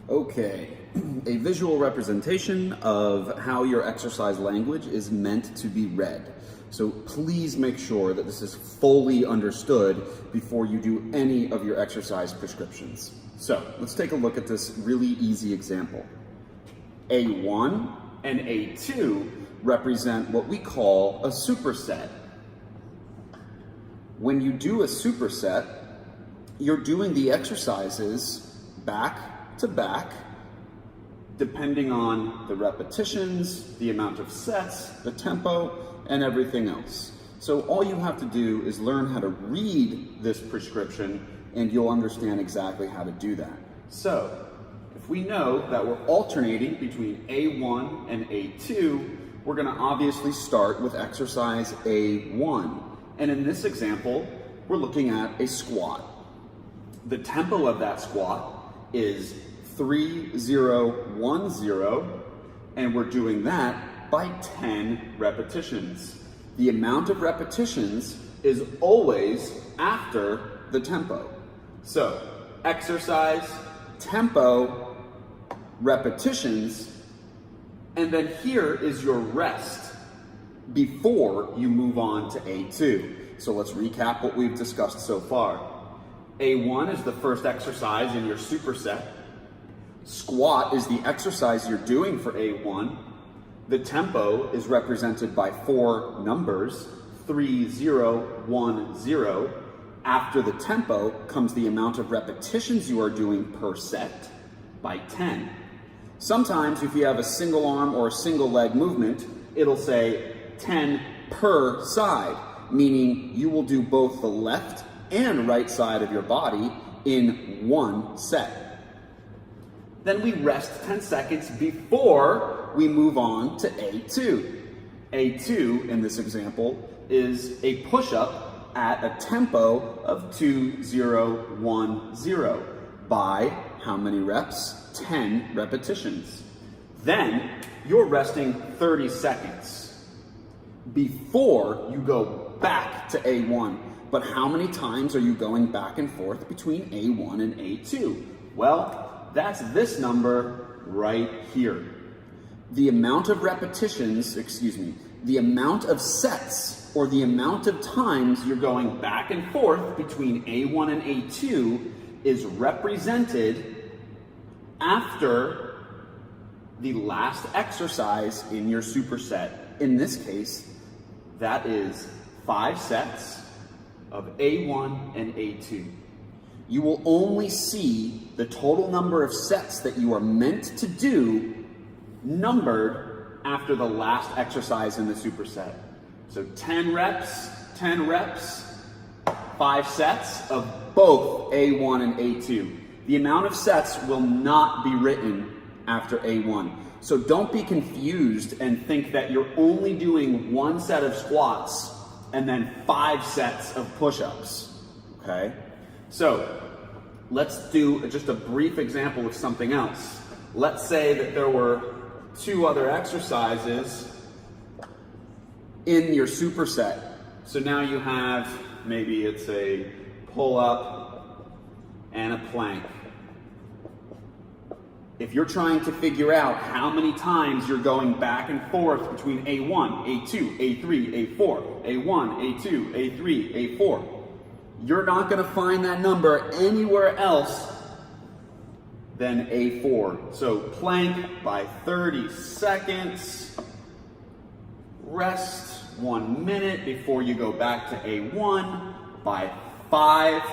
Okay, a visual representation of how your exercise language is meant to be read. So please make sure that this is fully understood before you do any of your exercise prescriptions. So let's take a look at this really easy example. A1 and A2 represent what we call a superset. When you do a superset, you're doing the exercises back to back, depending on the repetitions, the amount of sets, the tempo, and everything else. So all you have to do is learn how to read this prescription and you'll understand exactly how to do that. So if we know that we're alternating between A1 and A2, we're going to obviously start with exercise A1. And in this example, we're looking at a squat. The tempo of that squat is 3-0-1-0, and we're doing that by 10 repetitions. The amount of repetitions is always after the tempo. So, exercise, tempo, repetitions, and then here is your rest before you move on to A2. So let's recap what we've discussed so far. A1 is the first exercise in your superset. Squat is the exercise you're doing for A1. The tempo is represented by 4 numbers, 3-0-1-0. After the tempo comes the amount of repetitions you are doing per set by 10. Sometimes if you have a single arm or a single leg movement, it'll say 10 per side, meaning you will do both the left and right side of your body in one set. Then we rest 10 seconds before we move on to A2. A2, in this example, is a push-up at a tempo of 2-0-1-0 by how many reps? 10 repetitions. Then you're resting 30 seconds before you go back to A1. But how many times are you going back and forth between A1 and A2? Well, that's this number right here. The amount of repetitions, the amount of sets or the amount of times you're going back and forth between A1 and A2 is represented after the last exercise in your superset. In this case, that is 5 sets of A1 and A2. You will only see the total number of sets that you are meant to do numbered after the last exercise in the superset. So 10 reps, 5 sets of both A1 and A2. The amount of sets will not be written after A1. So don't be confused and think that you're only doing 1 set of squats and then 5 sets of push-ups, okay? So let's do just a brief example of something else. Let's say that there were 2 other exercises in your superset. So now you have, maybe it's a pull-up and a plank. If you're trying to figure out how many times you're going back and forth between A1, A2, A3, A4, A1, A2, A3, A4, you're not going to find that number anywhere else than A4. So plank by 30 seconds, rest 1 minute before you go back to A1 by 5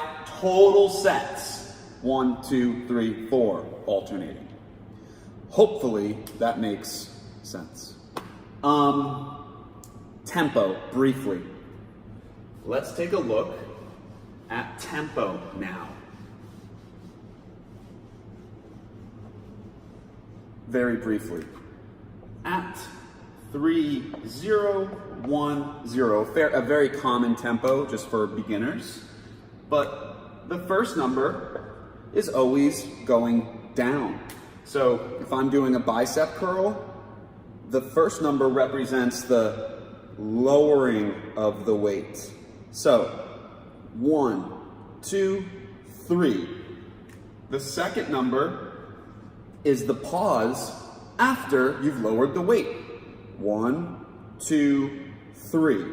total sets. 1, 2, 3, 4, alternating. Hopefully that makes sense. Tempo, briefly. Let's take a look at tempo now. Very briefly. At 3-0-1-0, a very common tempo just for beginners, but the first number is always going down. So if I'm doing a bicep curl, the first number represents the lowering of the weight. So 1, 2, 3. The second number is the pause after you've lowered the weight. 1, 2, 3.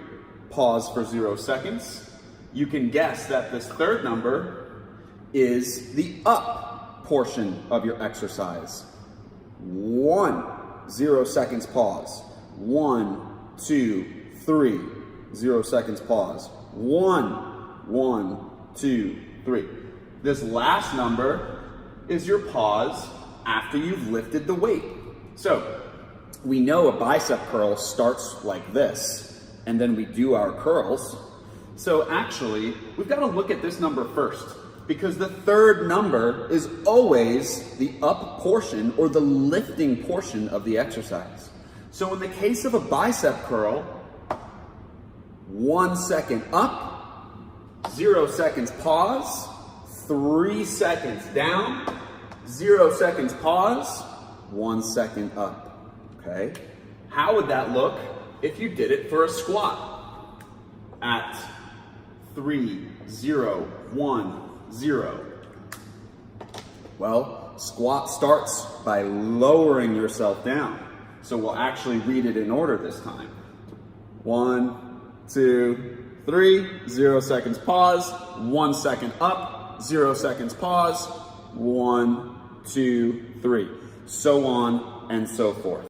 Pause for 0 seconds. You can guess that this third number is the up portion of your exercise. 1, 0 seconds pause. 1, 2, 3. 0 seconds pause. 1, 2, 3. This last number is your pause after you've lifted the weight. So we know a bicep curl starts like this, and then we do our curls. So actually, we've got to look at this number first, because the third number is always the up portion or the lifting portion of the exercise. So in the case of a bicep curl, 1 second up, 0 seconds pause, 3 seconds down, 0 seconds pause, 1 second up, okay? How would that look if you did it for a squat? At 3, 0, 1, 0. Well, squat starts by lowering yourself down. So we'll actually read it in order this time. 1, 2, 3, 0 seconds pause, 1 second up, 0 seconds pause, 1, 2, 3. So on and so forth.